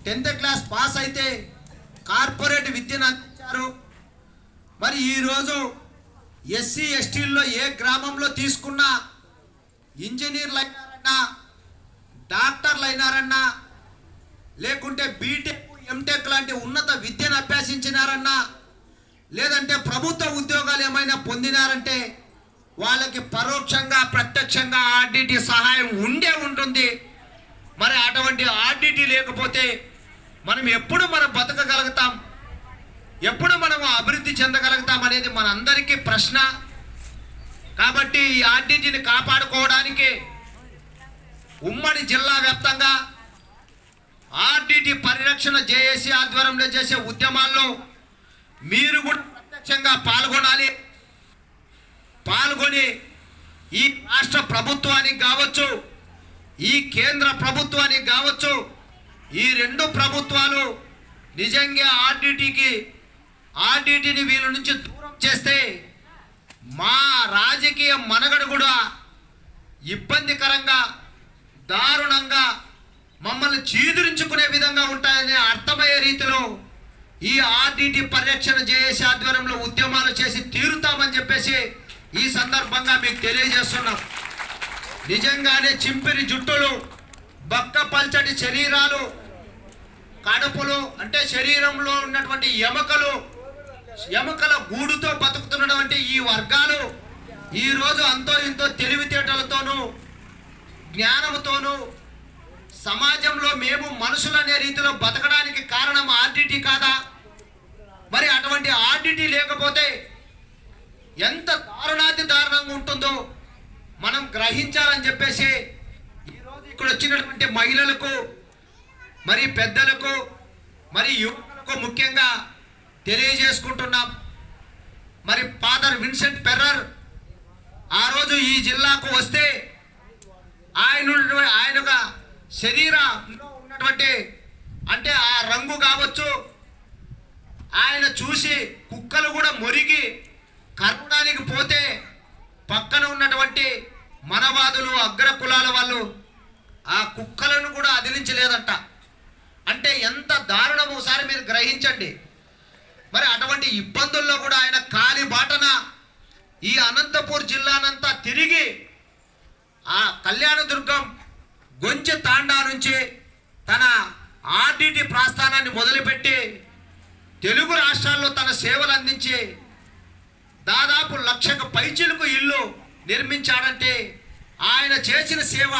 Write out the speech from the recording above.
10th class pass అయితే corporate విద్యను అందించారు. మరి ఈరోజు ఎస్సీ ఎస్టీల్లో ఏ గ్రామంలో తీసుకున్నా ఇంజనీర్లు అయినారన్నా, డాక్టర్లు అయినారన్నా, లేకుంటే బీటెక్ ఎంటెక్ లాంటి ఉన్నత విద్యను అభ్యసించినారన్నా, లేదంటే ప్రభుత్వ ఉద్యోగాలు ఏమైనా పొందినారంటే వాళ్ళకి పరోక్షంగా ప్రత్యక్షంగా ఆర్డిటి సహాయం ఉంటుంది. మరి అటువంటి ఆర్డిటి లేకపోతే మనం ఎప్పుడు బతకగలుగుతాం, ఎప్పుడు మనం అభివృద్ధి చెందగలుగుతాం అనేది మనందరికీ ప్రశ్న. కాబట్టి ఈ ఆర్డిటిని కాపాడుకోవడానికి ఉమ్మడి జిల్లా వ్యాప్తంగా ఆర్డిటి పరిరక్షణ జేఏసీ ఆధ్వర్యంలో చేసే ఉద్యమాల్లో మీరు కూడా ప్రత్యక్షంగా పాల్గొని ఈ రాష్ట్ర ప్రభుత్వానికి కావచ్చు, ఈ కేంద్ర ప్రభుత్వానికి కావచ్చు, ఈ రెండు ప్రభుత్వాలు నిజంగా ఆర్డిటిని వీళ్ళ నుంచి దూరం చేస్తే మా రాజకీయ మనుగడ కూడా ఇబ్బందికరంగా, దారుణంగా, మమ్మల్ని చీదిరించుకునే విధంగా ఉంటాయని అర్థమయ్యే రీతిలో ఈ ఆర్డిటి పరిరక్షణ జేఏసీ ఆధ్వర్యంలో ఉద్యమాలు చేసి తీరుతామని చెప్పేసి ఈ సందర్భంగా మీకు తెలియజేస్తున్నాం. నిజంగానే చింపిరి జుట్టులు, బక్క పల్చటి శరీరాలు, కడుపులు అంటే శరీరంలో ఉన్నటువంటి ఎముకల గూడుతో బతుకుతున్నటువంటి ఈ వర్గాలు ఈరోజు అంతో ఇంతో తెలివితేటలతోనూ జ్ఞానంతోనూ సమాజంలో మేము మనుషులు అనే రీతిలో బతకడానికి కారణం ఆర్డిటి కాదా? మరి అటువంటి ఆర్డిటి లేకపోతే ఎంత దారుణంగా ఉంటుందో మనం గ్రహించాలని చెప్పేసి ఈరోజు ఇక్కడ వచ్చినటువంటి మహిళలకు, మరి పెద్దలకు, మరి యువకులకు ముఖ్యంగా తెలియజేసుకుంటున్నాం. మరి ఫాదర్ విన్సెంట్ ఫెర్రర్ ఆ రోజు ఈ జిల్లాకు వస్తే ఆయన శరీరంలో ఉన్నటువంటి అంటే ఆ రంగు కావచ్చు, ఆయన చూసి కుక్కలు కూడా మొరిగి కరవడానికి పోతే పక్కన ఉన్నటువంటి మనవాదులు, అగ్ర కులాల వాళ్ళు ఆ కుక్కలను కూడా అదిలించలేదంట. అంటే ఎంత దారుణం ఒకసారి మీరు గ్రహించండి. మరి అటువంటి ఇబ్బందుల్లో కూడా ఆయన కాలి బాటన ఈ అనంతపూర్ జిల్లానంతా తిరిగి ఆ కళ్యాణదుర్గం గొంచె తాండా నుంచి తన ఆర్డిటి ప్రస్థానాన్ని మొదలుపెట్టి తెలుగు రాష్ట్రాల్లో తన సేవలు అందించి దాదాపు 1,00,000కు పైచిలకు ఇల్లు నిర్మించాడంటే ఆయన చేసిన సేవ